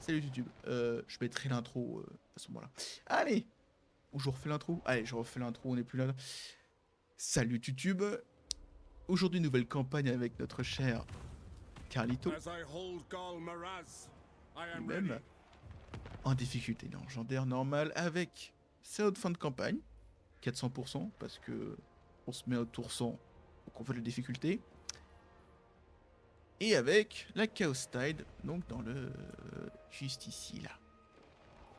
Salut YouTube. Je mettrai l'intro à ce moment-là. Allez, ou je refais l'intro. Allez, je refais l'intro, on n'est plus là. Salut YouTube. Aujourd'hui, nouvelle campagne avec notre cher Carlito. Lui-même. En difficulté légendaire normale avec sa haute fin de campagne. 400%, parce que on se met au tour 100, donc on fait la difficulté. Et avec la Chaos Tide, donc dans le... juste ici, là.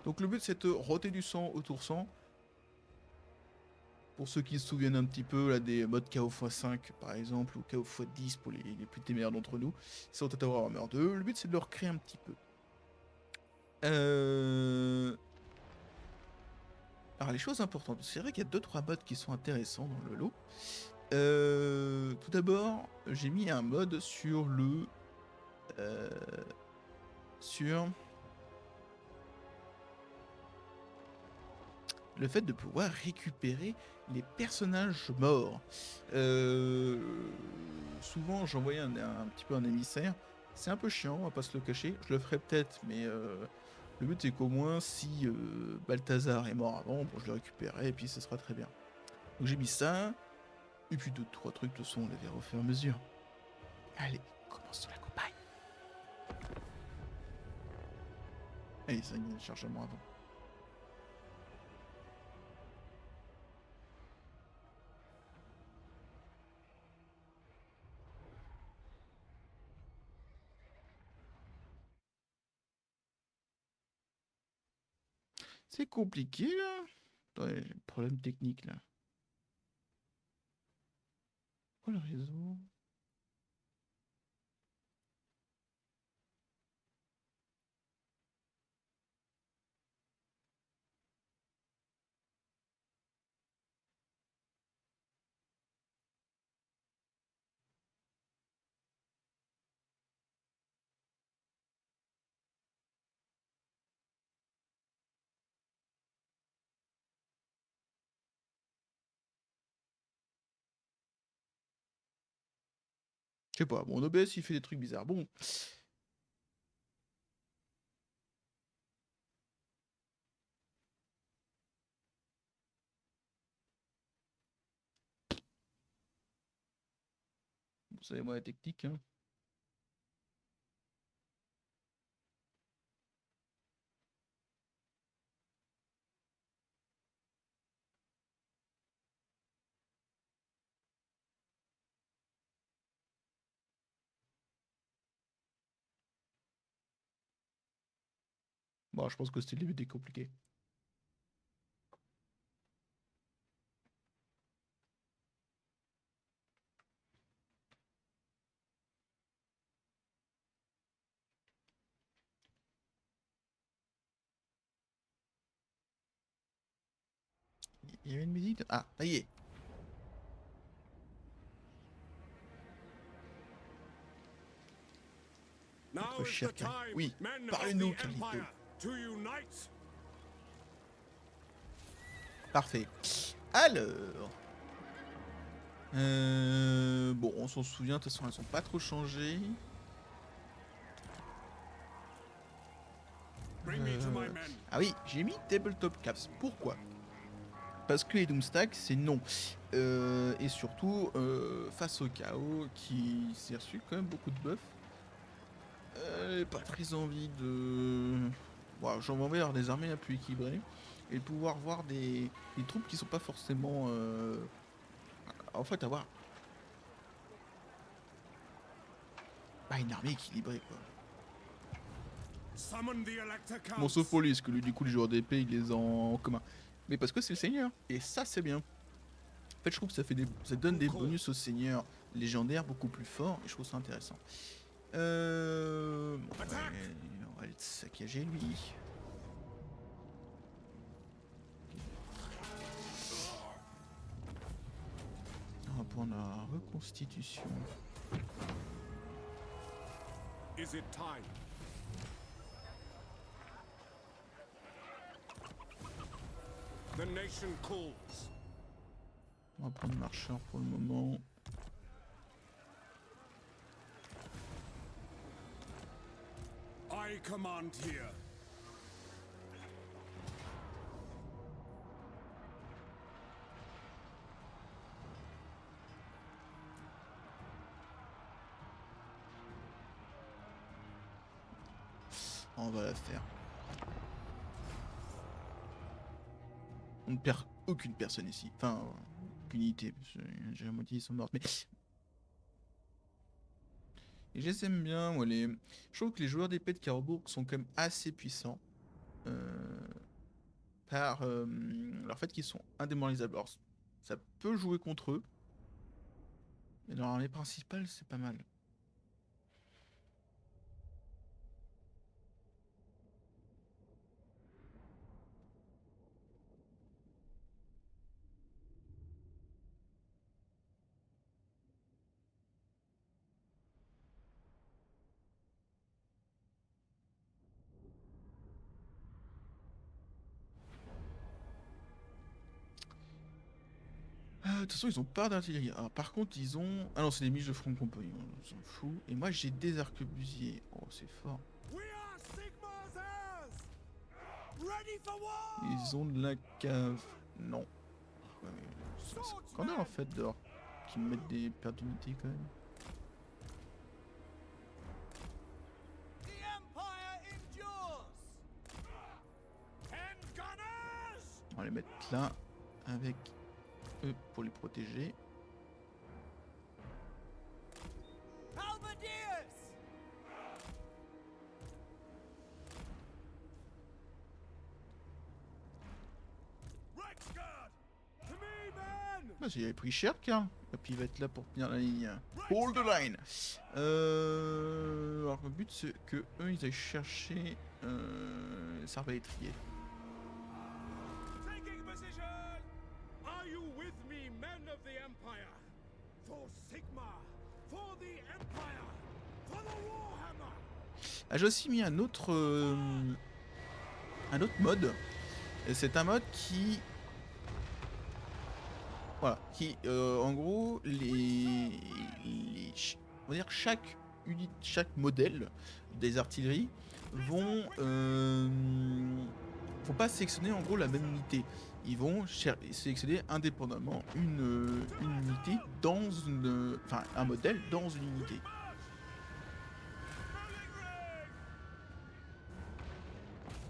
Donc le but c'est de roter du sang au tour 100. Pour ceux qui se souviennent un petit peu là, des modes KO x5 par exemple, ou KO x10 pour les plus téméraires d'entre nous, c'est au Tower Warhammer 2. Le but c'est de le recréer un petit peu. Alors les choses importantes, c'est vrai qu'il y a 2-3 modes qui sont intéressants dans le lot. Tout d'abord, j'ai mis un mode sur le... sur... le fait de pouvoir récupérer les personnages morts. Souvent, j'envoyais un petit peu un émissaire. C'est un peu chiant, on va pas se le cacher. Je le ferai peut-être, mais le but c'est qu'au moins, si Balthazar est mort avant, bon, je le récupérerai et puis ce sera très bien. Donc j'ai mis ça. Et puis 2-3 trucs, de toute façon, on les verra au fur et à mesure. Allez, commençons la campagne. Allez, ça y est, chargement avant. C'est compliqué là. Attendez, j'ai un problème technique là. Oh le réseau. Je sais pas, mon OBS il fait des trucs bizarres. Bon. Vous savez, moi, la technique, hein. Bon, je pense que c'était le début des compliqué. Il y avait une musique. Ah, ça y est. Notre cher Carlito. Oui, parlez-nous, Carlito. Parfait. Alors. Bon, on s'en souvient, de toute façon, elles sont pas trop changées. Ah oui, j'ai mis Tabletop Caps. Pourquoi? Parce que les Doomstack, c'est non. Et surtout, face au chaos, qui s'est reçu quand même beaucoup de buffs. Pas très envie de... Bon, j'en envie avoir des armées un peu équilibrées. Et de pouvoir voir des troupes qui sont pas forcément... En fait, avoir... Bah, une armée équilibrée, quoi. Bon, sauf pour lui, parce que lui, du coup, les joueurs d'épée, ils les ont en commun. Mais parce que c'est le seigneur. Et ça, c'est bien. En fait, je trouve que ça donne des bonus aux seigneurs légendaires beaucoup plus forts. Et je trouve ça intéressant. Bon, on va le saccager, lui. On va prendre la reconstitution. Is it time? The nation calls. On va prendre marcheur pour le moment. I command here. On va la faire. On ne perd aucune personne ici. Enfin, aucune unité. Parce que déjà la moitié ils sont morts. Mais et je les aime bien, moi. Je trouve que les joueurs d'épée de Carbourg sont quand même assez puissants. Euh, Par leur fait qu'ils sont indémoralisables. Alors, ça peut jouer contre eux. Mais dans l'armée principale, c'est pas mal. De toute façon, ils ont pas d'artillerie. Alors, par contre, ils ont. Ah non, c'est des miches de front compagnie, on s'en fout. Et moi, j'ai des arquebusiers. Oh, c'est fort. We are Sigmar's heirs! Ready for war! Ils ont de la cave. Non. Ouais, mais c'est scandale en fait dehors. Qu'ils me mettent des pertes d'unité quand même. The Empire endures! Ten gunners! On va les mettre là avec eux pour les protéger. Halberdiers! Rexguard! To me, men! Bah, il avait pris cher, Karl. Et puis il va être là pour tenir la ligne. Hold the line. Alors le but c'est que eux ils aillent chercher les arbalétriers. Taking position! Are you with me, men of the Empire? For Sigmar! For the Empire! For the Warhammer! Ah, j'ai aussi mis un autre mode. Et c'est un mode qui voilà, qui en gros on va dire chaque modèle des artilleries vont pas sélectionner en gros la même unité. Ils vont sélectionner indépendamment une unité dans une enfin un modèle dans une unité.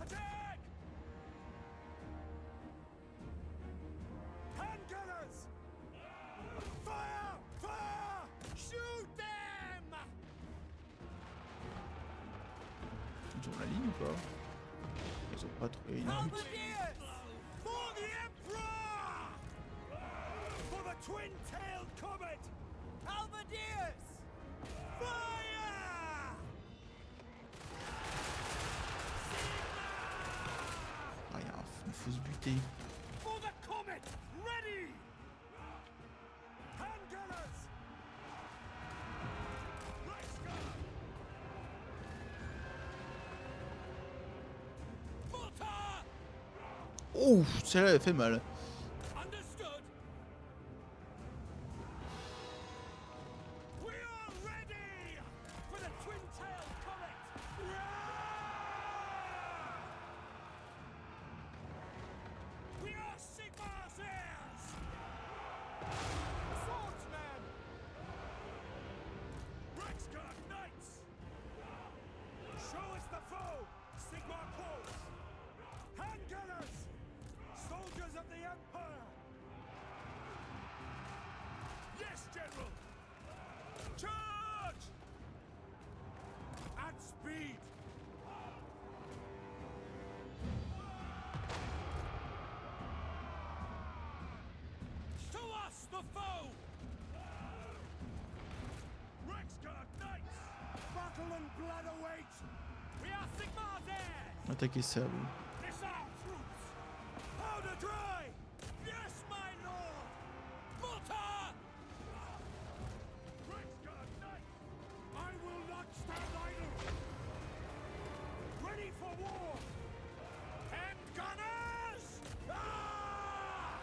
Attack! Handgunners! Fire! Fire! Shoot them! Ils ont la ligne ou pas? Ils ont pas trouvé une route. Halberdiers! For the Emperor! For the twin-tailed comet! Halberdiers! Fire! Ah, il faut se buter. For the comet! Ready! Handgunners! Reichsguard! Mortar! Oh, celle-là elle fait mal. Understood! We are ready! For the twin-tailed comet! We are Sigmar's heirs! Swordsman! Reichsguard Knights! Show us the foe! Sigmar calls! Handgunners! Soldiers of the Empire! Yes, General! Charge! At speed! To us, the foe! Reichsguard Knights! Battle and blood await! We are Sigmar's heirs! Attaquez ça, vous. Disarm troops! Powder dry! Yes, my lord! Mortar! Reichsguard Knights! I will not stand idle! Ready for war! And gunners! Ah!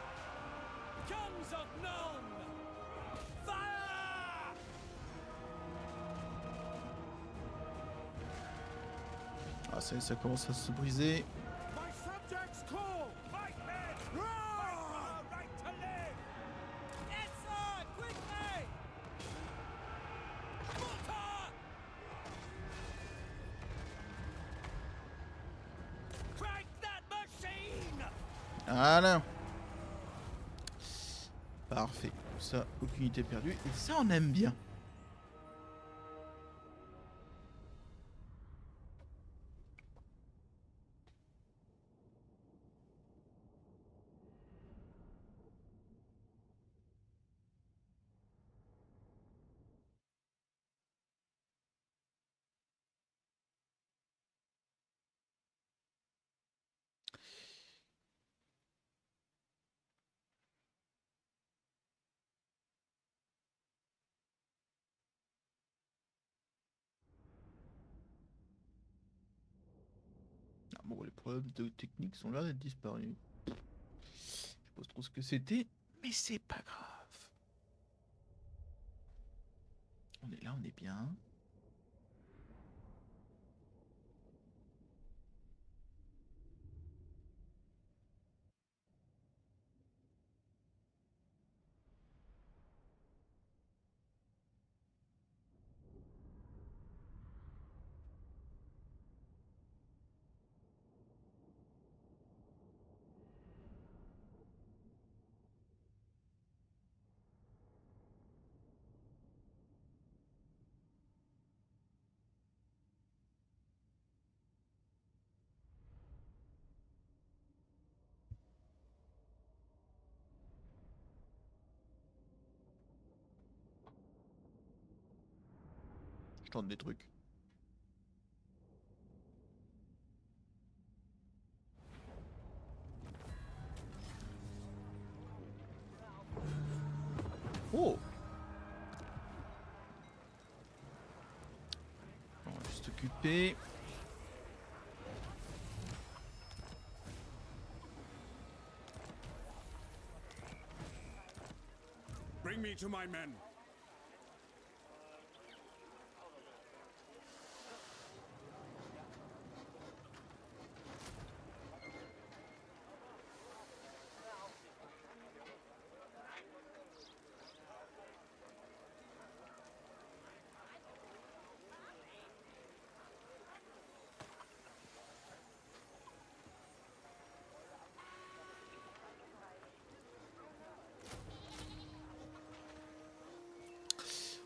Guns of none! Fire! Ah, ça commence à se briser. My subjects call! Fight, men! Fight for our right to live! Yes, sir! Quickly! Mortar! Voilà. Parfait. Ça, aucune unité perdue. Et ça, on aime bien. Ah, bon, les problèmes de technique sont là d'être disparus. Je sais pas trop ce que c'était, mais c'est pas grave. On est là, on est bien. Je tente des trucs. Oh! On va juste occuper. Bring me to my men.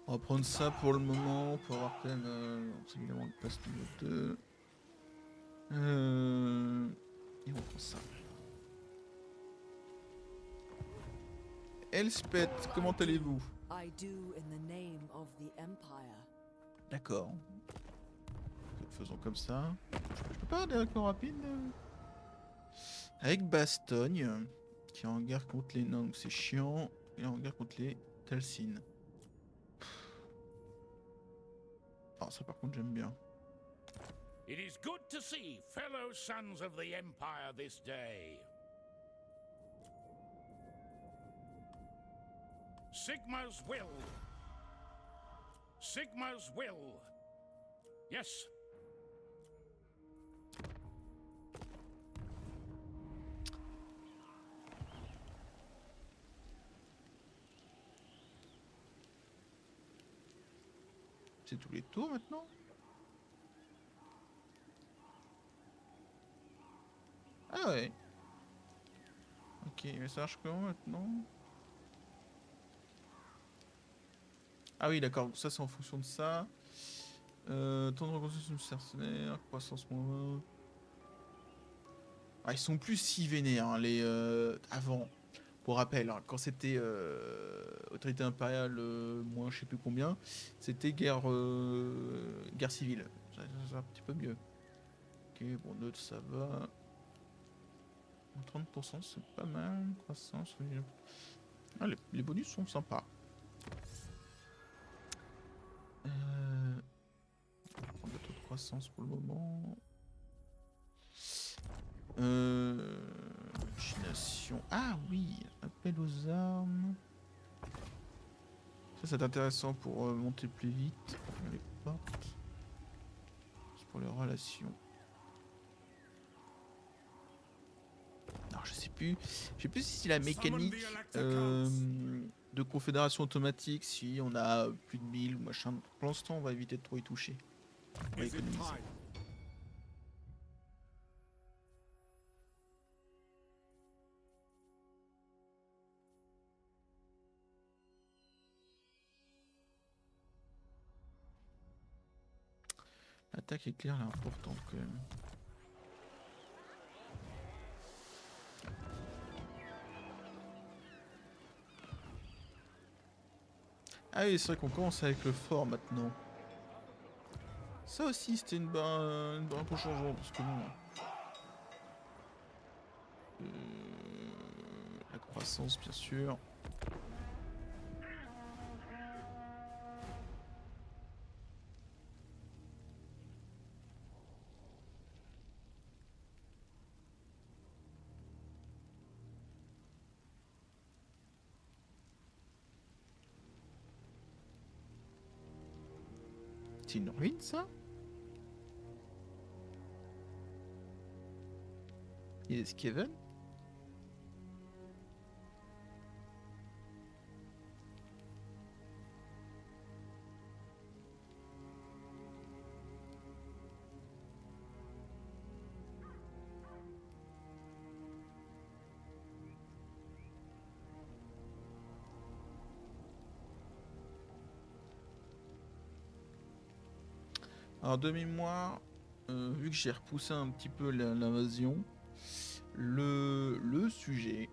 On va prendre ça pour le moment, pour avoir quand même évidemment le pass niveau 2. Et on prend ça. Elspeth, comment allez-vous? I do in the name of the Empire. D'accord. Faisons comme ça. Je peux pas des accords rapides avec Bastogne, qui est en guerre contre les Nong, c'est chiant. Et en guerre contre les Talsin. Ah, ça par contre j'aime bien. It is good to see fellow sons of the Empire this day. Sigma's will. Sigma's will. Yes. C'est tous les tours maintenant? Ah ouais. Ok, mais ça marche comment maintenant? Ah oui, d'accord, ça c'est en fonction de ça. Temps de reconstruction mercenaire, croissance moins 20. Ah, ils sont plus si vénères, hein, les avant. Pour rappel, hein, quand c'était autorité impériale moins je sais plus combien, c'était guerre civile. Ça un petit peu mieux. Ok, bon, neutre ça va. 30%, c'est pas mal. Croissance. Ah, les bonus sont sympas. On va prendre le taux de croissance pour le moment. Machination. Ah oui, appel aux armes. Ça c'est intéressant pour monter plus vite. Les portes. C'est pour les relations. Alors je sais plus. Je sais plus si c'est la mécanique de confédération automatique, si on a plus de 1000 ou machin. Pour l'instant on va éviter de trop y toucher. On va Is it économiser. time? Attaque éclair, là, importante quand même. Ah oui, c'est vrai qu'on commence avec le fort maintenant. Ça aussi, c'était un peu changeant, parce que bon... la croissance, bien sûr. C'est une ruine, ça? Il y a des Skaven? Alors de mémoire, vu que j'ai repoussé un petit peu l'invasion, le sujet,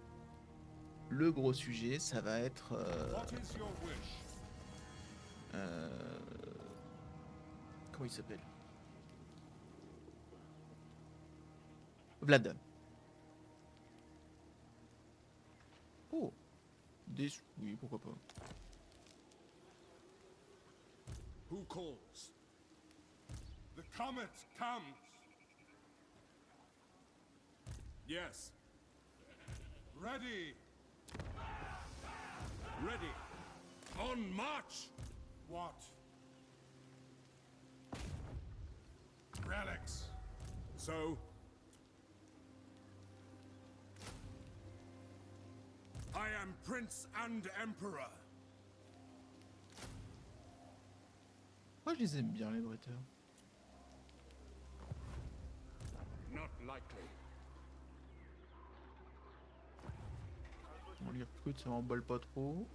le gros sujet, ça va être What is your wish? euh, comment il s'appelle? Vlad. Oh, oui, pourquoi pas. Who calls? The comet comes. Yes. Ready. Ready. On march. What? Relics. So? I am Prince and Emperor. Moi je les aime bien les bretteurs. Not likely. On les recrute, ça m'emballe pas trop.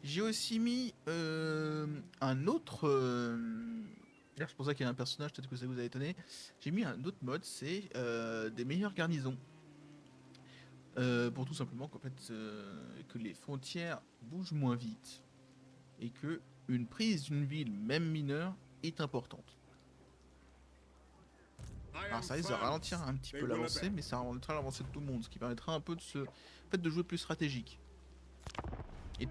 J'ai aussi mis un autre... D'ailleurs, c'est pour ça qu'il y a un personnage, peut-être que ça vous a étonné. J'ai mis un autre mode, c'est des meilleures garnisons. Pour tout simplement qu'en fait, que les frontières bougent moins vite. Et que une prise d'une ville, même mineure, est importante. Alors ça risque de ralentir un petit peu l'avancée, mais ça ralentira l'avancée de tout le monde, ce qui permettra un peu de de jouer plus stratégique. Et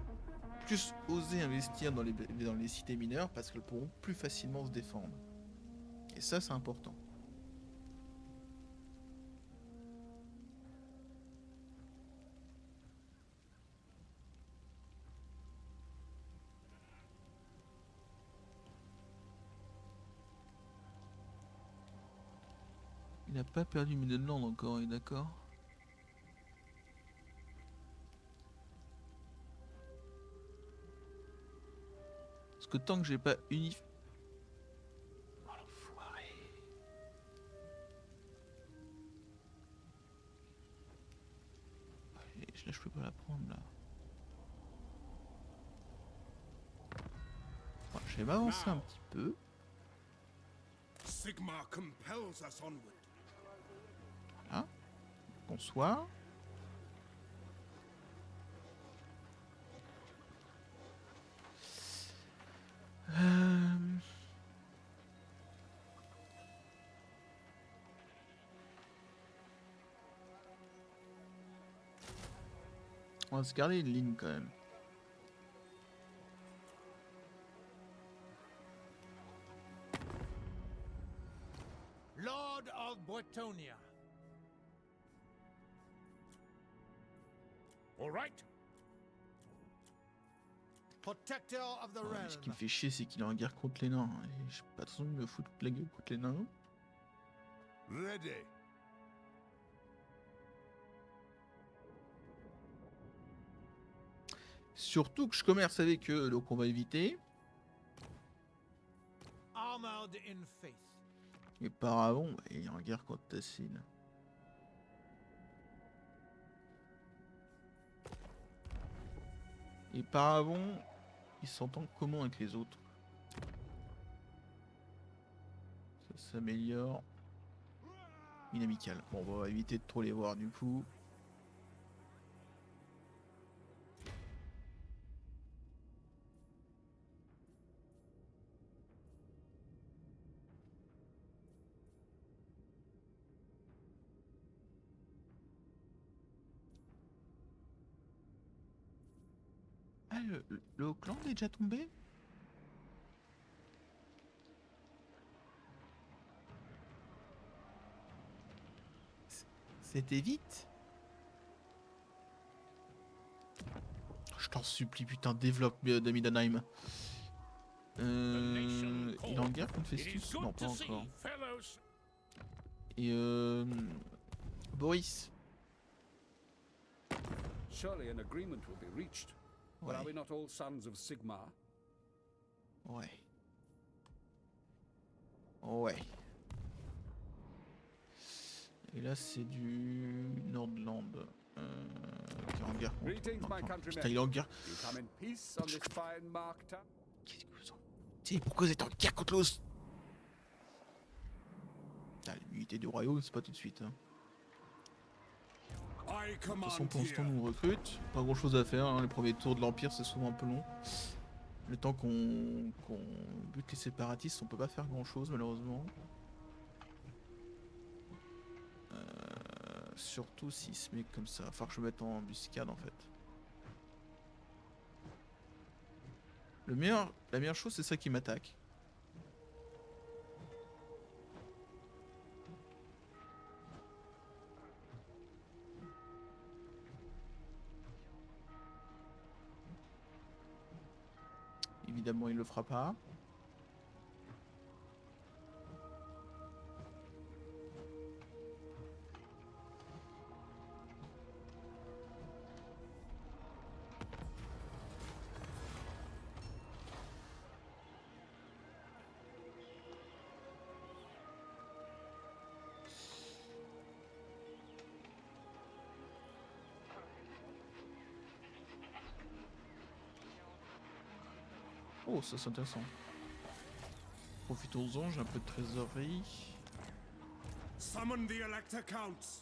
plus oser investir dans les cités mineures, parce qu'elles pourront plus facilement se défendre. Et ça, c'est important. Il n'a pas perdu Midland encore, est d'accord? Parce que tant que j'ai pas unifié... Oh l'enfoiré. Là je peux pas la prendre là. Bon, je vais m'avancer un petit peu. Sigmar compels us onward. Voilà. Bonsoir. On va se garder une ligne quand même. Lord of Bretonia. All right. Protector of the Ouais, realm. ce qui me fait chier, c'est qu'il est en guerre contre les nains. Et j'ai pas de raison de me foutre la gueule contre les nains. Ready. Surtout que je commerce avec eux, donc on va éviter. Armored in faith. Et Paravon, bah, il est en guerre contre Tassine. Et Paravon, il s'entend comment avec les autres? Ça s'améliore. Inamical. Bon, on va éviter de trop les voir du coup. Ah, le Auckland est déjà tombé? C'était vite? Je t'en supplie, putain, développe Middenheim. Il est en guerre contre Festus? Non, pas encore. Et Boris. Surely an agreement will be reached. But Ouais. are we not all sons of Sigmar? Ouais. Ouais. Et là, c'est du Nordland. Qui est en guerre contre. Greetings, non, my non, countrymen. putain, il est en guerre. You come in peace on this fine mark town? Qu'est-ce que vous en. Tu sais, pourquoi vous êtes en guerre contre l'os? L'unité du royaume, c'est pas tout de suite. Hein. I De toute command façon, pour l'instant, here. nous on recrute. Pas grand chose à faire. Hein. Les premiers tours de l'Empire, c'est souvent un peu long. Le temps qu'on bute les séparatistes, on peut pas faire grand chose, malheureusement. Surtout s'il se met comme ça. Faut que je me mette en embuscade en fait. La meilleure chose, c'est ça qui m'attaque. Évidemment, il le fera pas. Oh, ça c'est intéressant. Profitons-en, j'ai un peu de trésorerie. Summon the Elector Counts.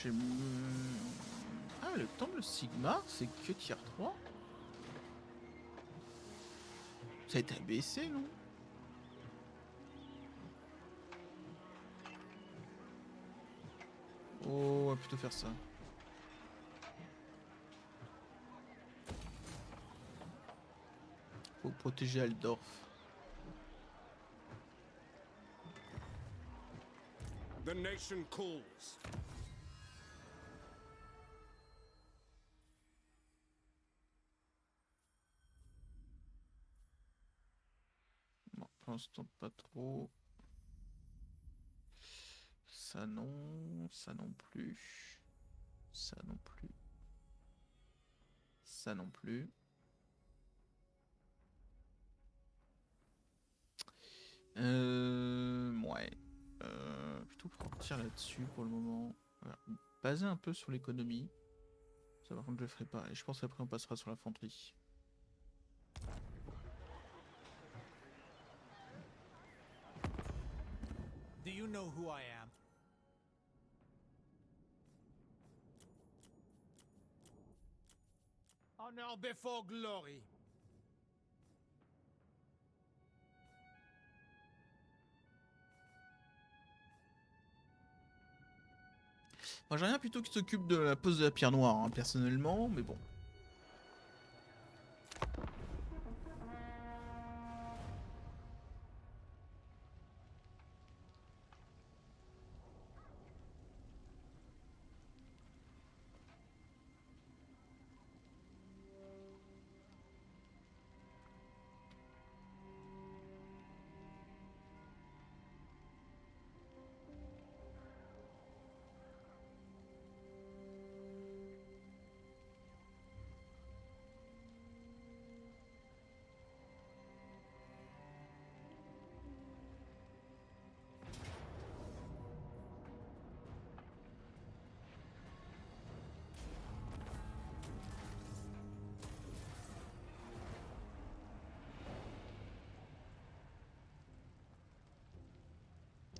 J'ai... Ah, le temps de Sigmar, c'est que tier 3. Ça a été abaissé, non? Oh, on va plutôt faire ça. Faut protéger Aldorf. The nation calls. Non, pour l'instant, pas trop. Ça non, ça non plus. Ça non plus. Ça non plus. Ouais. Plutôt partir là-dessus pour le moment. Voilà. Baser un peu sur l'économie. Ça par contre je le ferai pas. Et je pense qu'après on passera sur l'infanterie. Do you know who I am? Honor before glory. Moi j'ai rien plutôt qui s'occupe de la pose de la pierre noire, hein, personnellement, mais bon.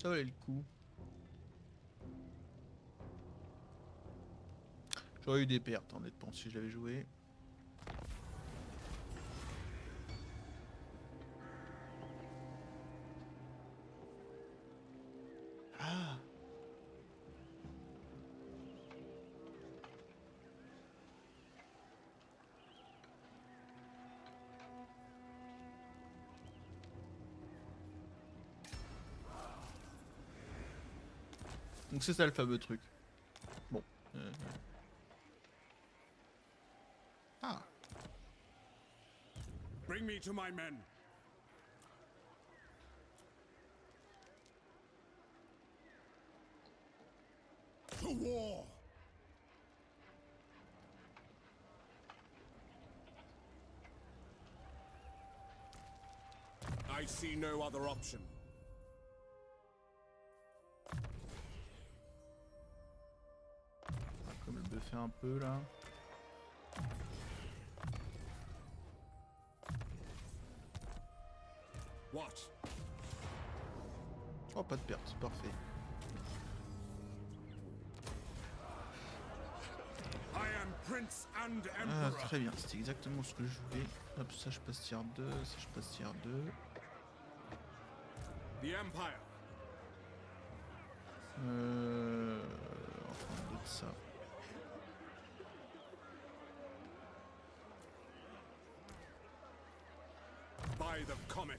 Ça valait le coup. J'aurais eu des pertes, honnêtement, si je l'avais joué. Ah! Donc c'est ça le fameux truc. Bon. Ah! Bring me to my men. To war! I see no other option. On va comme le buffer un peu là. What? Oh, pas de perte, c'est parfait. I am prince and Ah, emperor. très bien, c'était exactement ce que je voulais. Hop, ça je passe tier 2, ça je passe tier 2. The empire. Enfin, on doute ça. By the comet.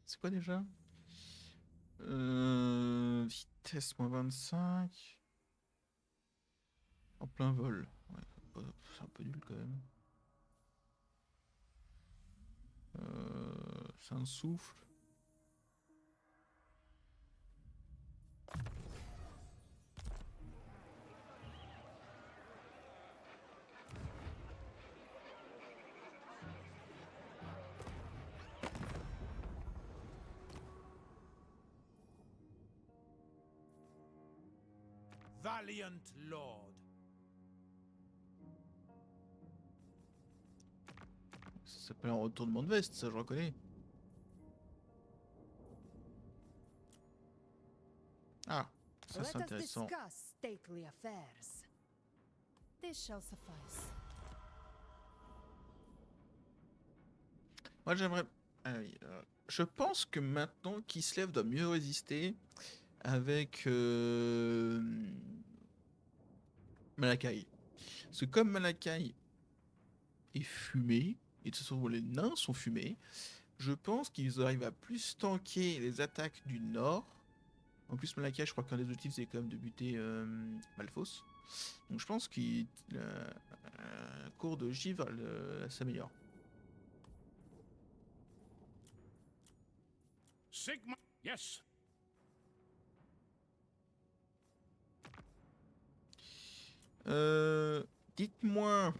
C'est quoi déjà? Vitesse moins 25. En plein vol. Ouais, c'est un peu nul quand même. C'est un souffle. Valiant Lord. Ça s'appelle un retournement de veste, ça je reconnais. Ah, ça c'est Let us intéressant. discuss stately affairs. This shall suffice. Moi j'aimerais... Ah oui, je pense que maintenant Kislev doit mieux résister avec Malakai. Parce que comme Malakai est fumé, et de toute façon les nains sont fumés, je pense qu'ils arrivent à plus tanker les attaques du nord. En plus Malakai, je crois qu'un des objectifs c'est quand même de buter Malphos. Donc je pense que la cour de givre s'améliore. Sigma. Yes. Dites-moi...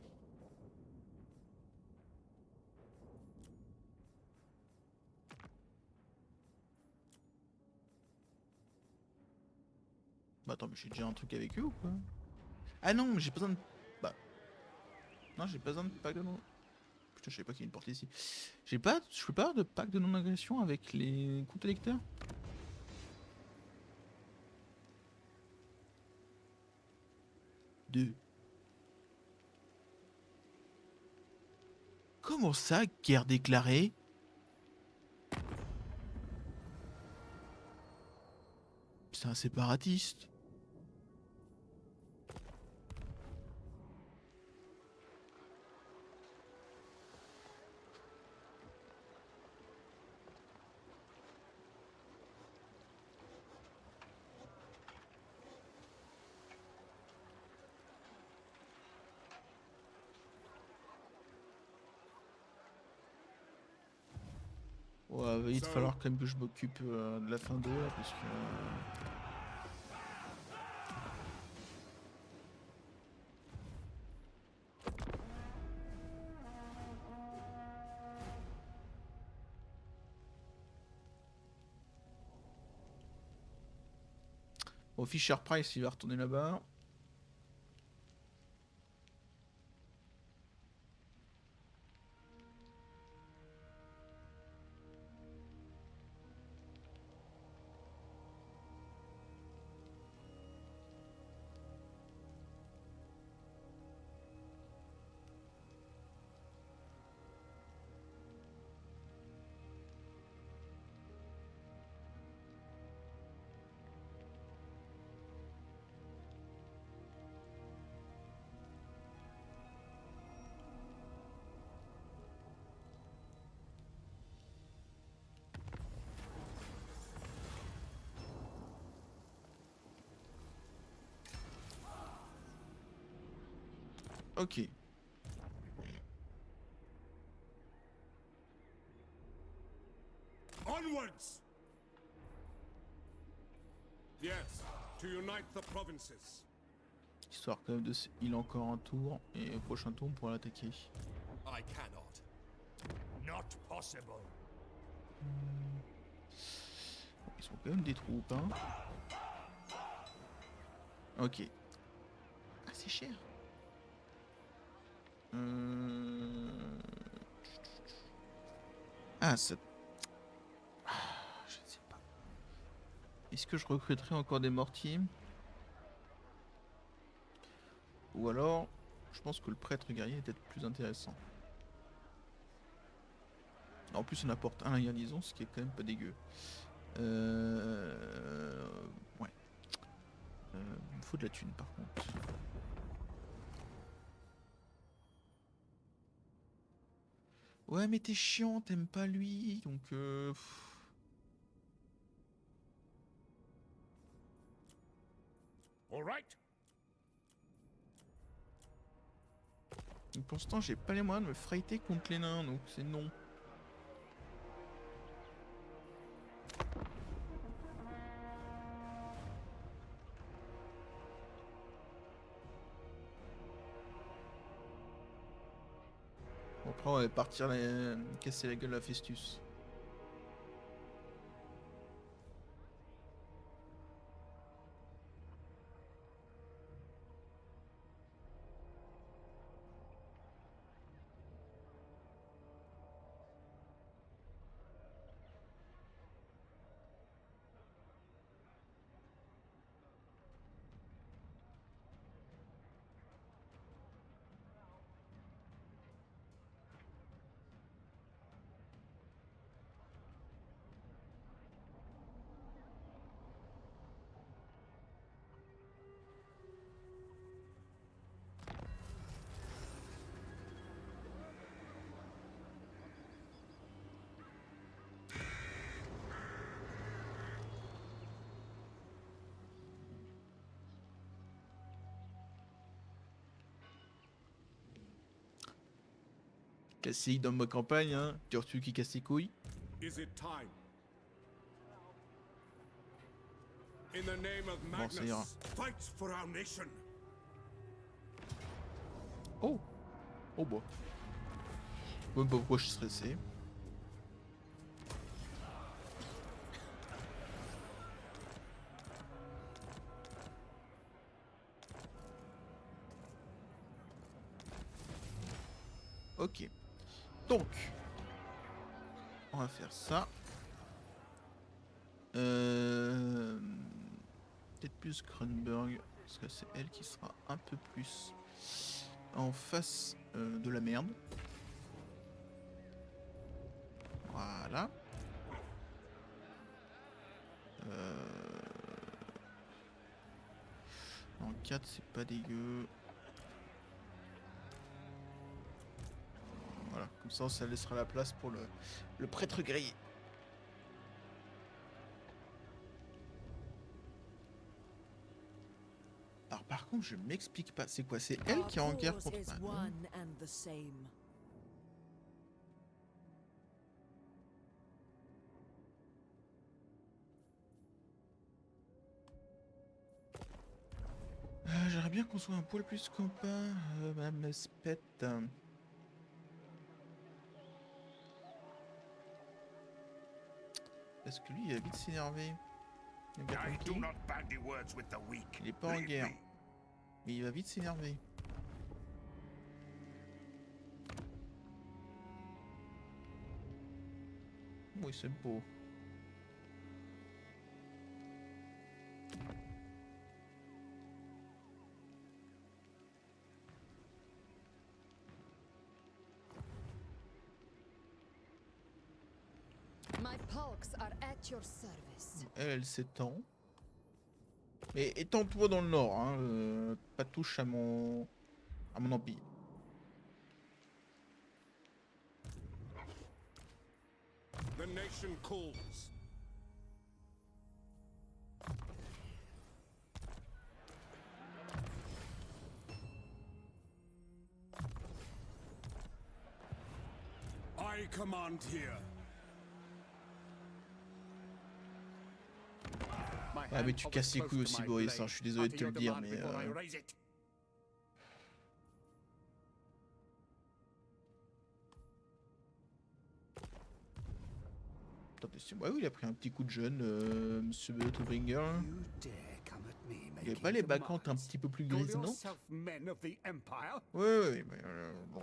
Bah attends, mais j'ai déjà un truc avec eux ou quoi? Ah non, mais j'ai pas besoin de... Bah... Non, j'ai pas besoin de pack de non... Putain, je savais pas qu'il y a une portée ici. J'ai pas... Je peux pas avoir de pack de non-agression avec les comptes électeurs? Deux. Comment ça, guerre déclarée? C'est un séparatiste. Ouais, il va falloir quand même que je m'occupe de la fin d'eux là, parce que... Bon, Fisher Price, il va retourner là-bas. Ok. Onwards! Yes, to unite the provinces. Histoire quand même de... Il a encore un tour, et au prochain tour, on pourra l'attaquer. I cannot. Not possible. Ils sont quand même des troupes, hein. Ok. Ah, c'est cher. Ah, ça... Ah, je ne sais pas. Est-ce que je recruterai encore des mortiers? Ou alors, je pense que le prêtre guerrier est peut-être plus intéressant. En plus, on apporte un à la garnison, ce qui est quand même pas dégueu. Ouais. Il me faut de la thune, par contre. Ouais, mais t'es chiant, t'aimes pas lui, donc... All right. Donc, pour l'instant, j'ai pas les moyens de me fighter contre les nains, donc c'est non. Bon, après, on va partir casser la gueule à Festus. Cassis dans ma campagne, hein. Tu qui casse les couilles. Is it time? In the name of Bon, ça ira. Magnus, fight for our nation. Oh. Oh bah. Même pas pourquoi je suis stressé. Ok. Donc, on va faire ça. Peut-être plus Kronberg, parce que c'est elle qui sera un peu plus en face de la merde. Voilà. En 4, c'est pas dégueu. Voilà, comme ça laissera la place pour le prêtre grillé. Alors par contre, je m'explique pas. C'est quoi? C'est elle qui est en guerre contre... Ah, non. One and the same. J'aimerais bien qu'on soit un poil plus copains, Madame Spette. Parce que lui, il va vite s'énerver. Il a bien I do compris. not bandy words with the weak. Il est pas en Leave guerre. me. Mais il va vite s'énerver. Oui, c'est beau. My Polks are at your service. Elle s'étend. Mais étends-toi dans le nord, hein. Pas de touche à mon empire. The nation calls. I command here. My Ah, mais hand tu hovers casses les close couilles to aussi, my Boris, hein, blade. je suis désolé de Utter te le your dire, demand mais... before I raise it. Attendez, c'est moi, oui, il a pris un petit coup de jeune, Monsieur Littlebringer. You dare come at me, Il avait making pas les bacchantes un demands. petit peu plus Call grises, non? yourself men of the Empire? Ouais, ouais, mais... bon.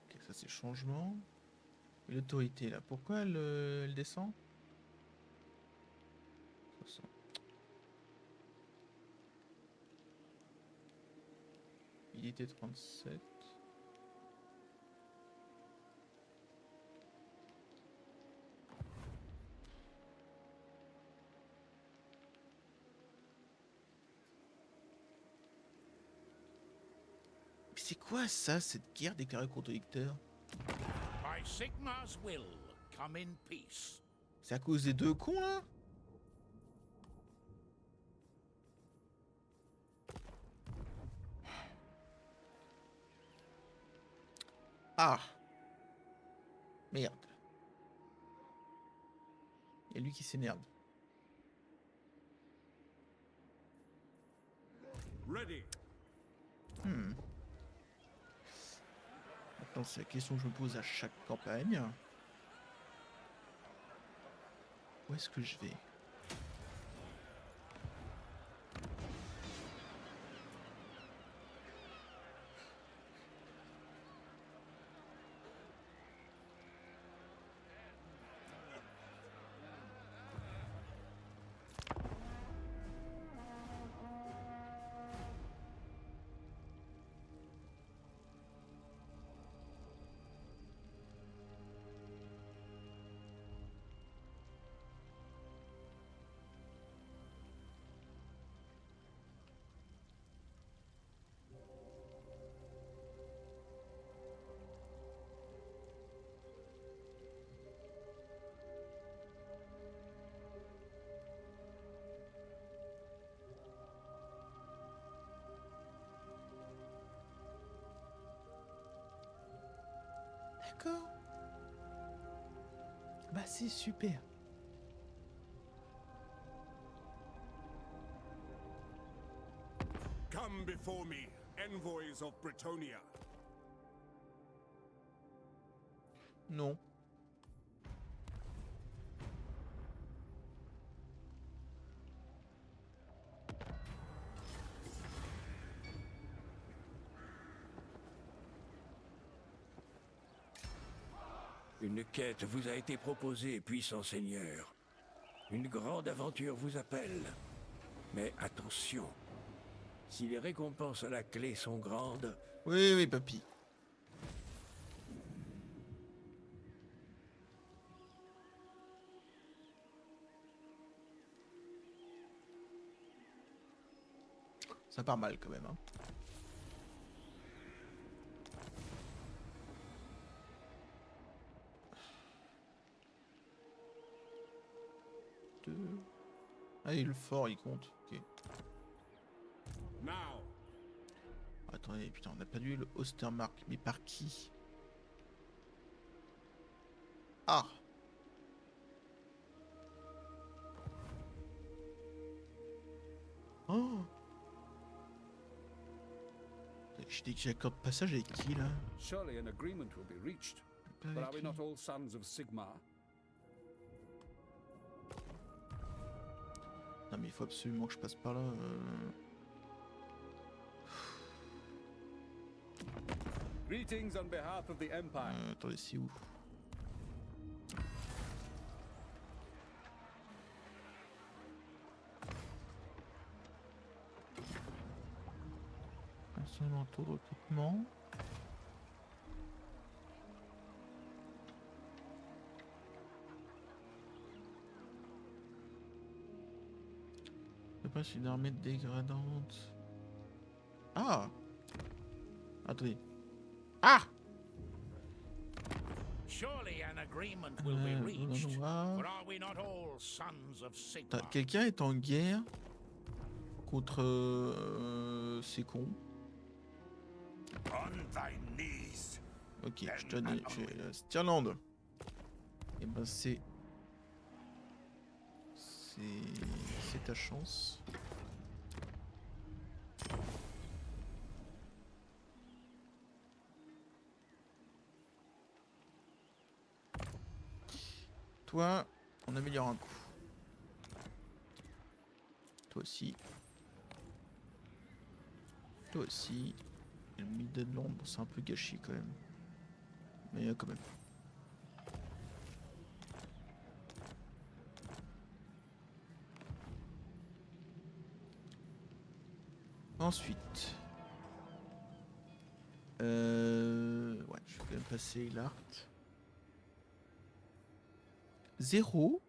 Ok, ça c'est changement. Et l'autorité là, pourquoi elle descend? 60. Il était 37. Mais c'est quoi ça, cette guerre déclarée contre Victor? By Sigmar's will, come in peace. C'est à cause des deux cons là? Ah! Merde. Il y a lui qui s'énerve. Ready. Maintenant, c'est la question que je me pose à chaque campagne. Où est-ce que je vais? D'accord. Bah c'est super. Come before me, envoys of Britonia. Non. Une quête vous a été proposée, puissant seigneur. Une grande aventure vous appelle. Mais attention, si les récompenses à la clé sont grandes, Oui, oui, papy. Ça part mal quand même, hein. Deux. Ah, et le fort, il compte. Ok. Now. Attendez, putain, on a perdu le Ostermark. Mais par qui? Ah! Oh! J'accorde passage avec qui là? Surely an agreement will be reached. Pas But are avec we lui. not all sons of Sigmar? Non mais il faut absolument que je passe par là. Greetings on behalf of the Empire. Attendez, c'est où? Un tour de recrutement. Après, c'est une armée dégradante. Ah! Attendez. Ah! Surely an agreement will be Zone reached. noire. For are we not all sons of Sigmar? Quelqu'un est en guerre contre ces cons. On thy knees. Ok, je te dis, Stirland. Et ben c'est ta chance. Toi, on améliore un coup. Toi aussi. Toi aussi. Et le Midland, bon, c'est un peu gâché quand même. Mais quand même. Ensuite. Ouais, je vais quand même passer l'art. 0.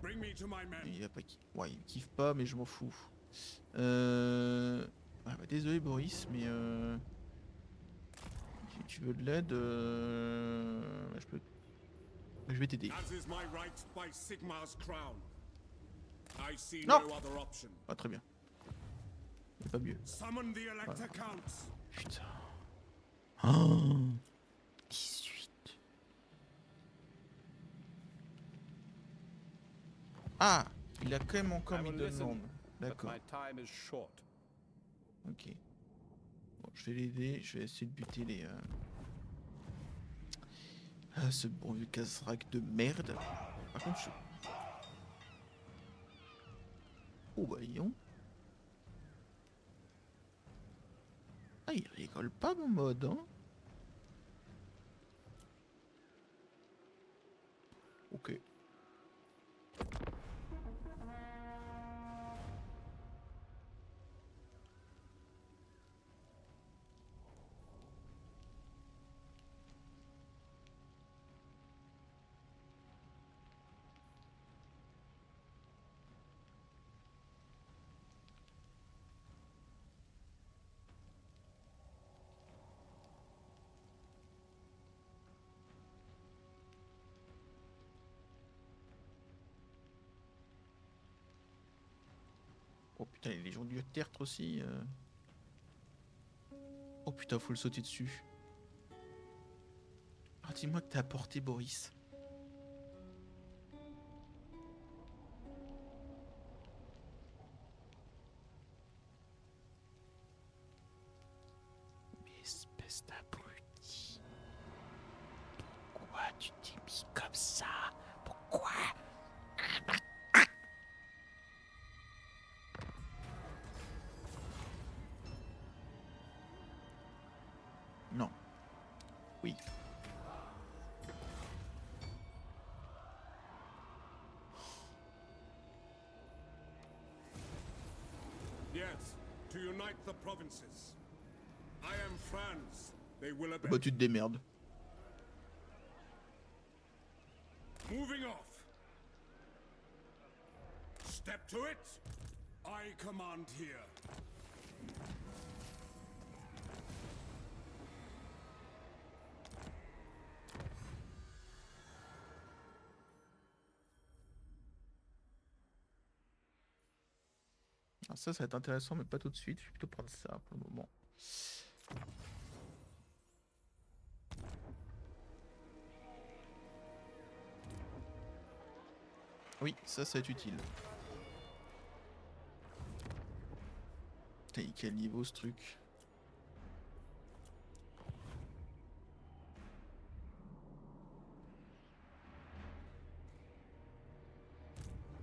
Bring me to my men. Il va pas ouais, il me kiffe pas, mais je m'en fous. Ah bah, désolé Boris, mais tu veux de l'aide, bah, je vais t'aider. As is my right by Sigmar's crown. I see Non. no other option. Ah très bien. C'est pas mieux. Summon the Elector Counts. Putain. Oh, 18. Ah, il a quand même encore I mis will de listen, demandes. but D'accord. my time is short. Ok. Bon, je vais l'aider. Je vais essayer de buter les. Ce bon vieux casse-rack de merde. Par contre, je. Oh bah voyons. Ah, il rigole pas mon mode, hein. Ok. Oh putain, les légions du tertre aussi. Oh putain, faut le sauter dessus. Ah, dis-moi que t'as apporté Boris. Mais espèce d'abruti. Pourquoi tu t'es mis comme ça? Pourquoi? Non. Oui. Yes, to unite the provinces. I am France. They will obey. Bah tu te démerdes. Moving off. Step to it. I command here. Alors ça va être intéressant, mais pas tout de suite. Je vais plutôt prendre ça pour le moment. Oui, ça va être utile. Putain, quel niveau ce truc?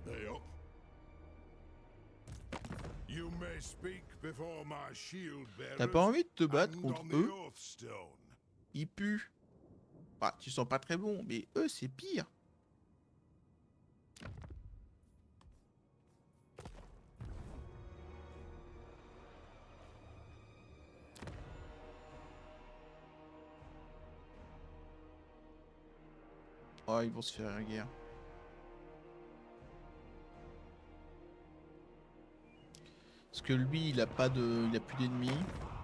They up. You may speak before my shield T'as pas envie de te battre contre eux? Ils puent. Bah, tu sens pas très bon, mais eux, c'est pire. Oh, ils vont se faire la guerre. Parce que lui, il a pas de, il a plus d'ennemis.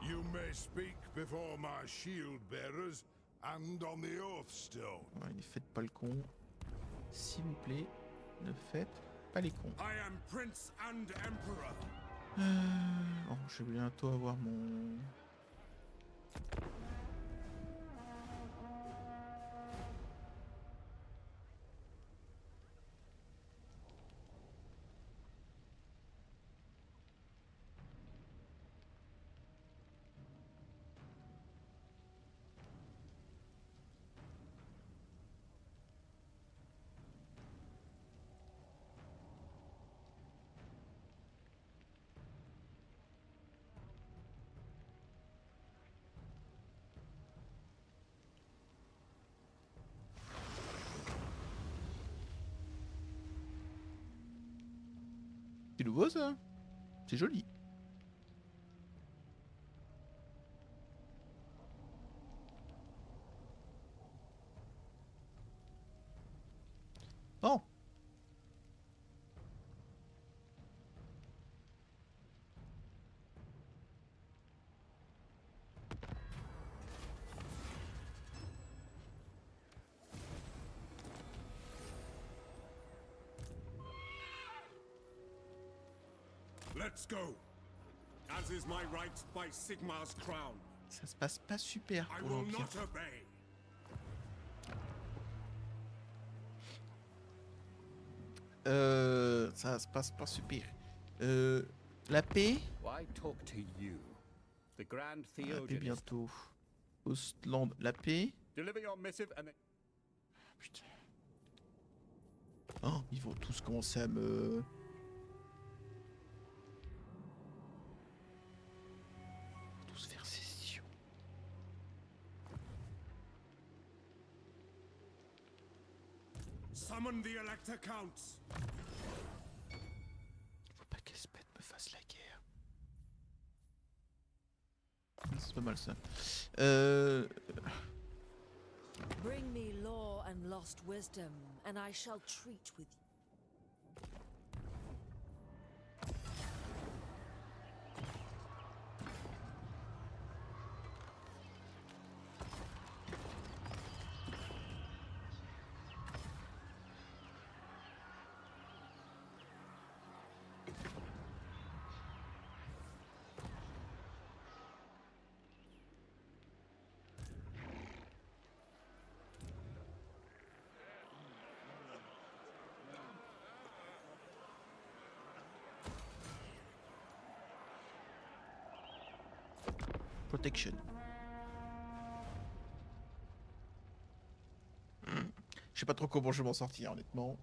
You may speak before my shield bearers and on the oath stone. Ouais, ne faites pas le con. S'il vous plaît, ne faites pas les cons. I am prince and emperor. Oh, je vais bientôt avoir mon... C'est nouveau ça? C'est joli. Oh! Let's go. As is my right by Sigmar's crown, Ça se passe pas super I pour will l'Empire. not obey. Ça se passe pas super. La paix? Why talk to you? The Grand La paix Theogenist. bientôt. Ostland, la paix? Deliver your missive and then... Putain. Oh, ils vont tous commencer à me... tous faire session. Summon the Elector Counts. Faut pas qu'Espède me fasse la guerre. C'est pas mal ça. Bring me lore and lost wisdom, and I shall treat with you. Protection. Je sais pas trop comment je vais m'en sortir, honnêtement.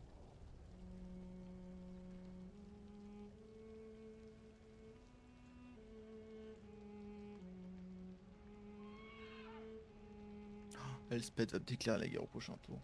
Elspeth va me déclarer la guerre au prochain tour.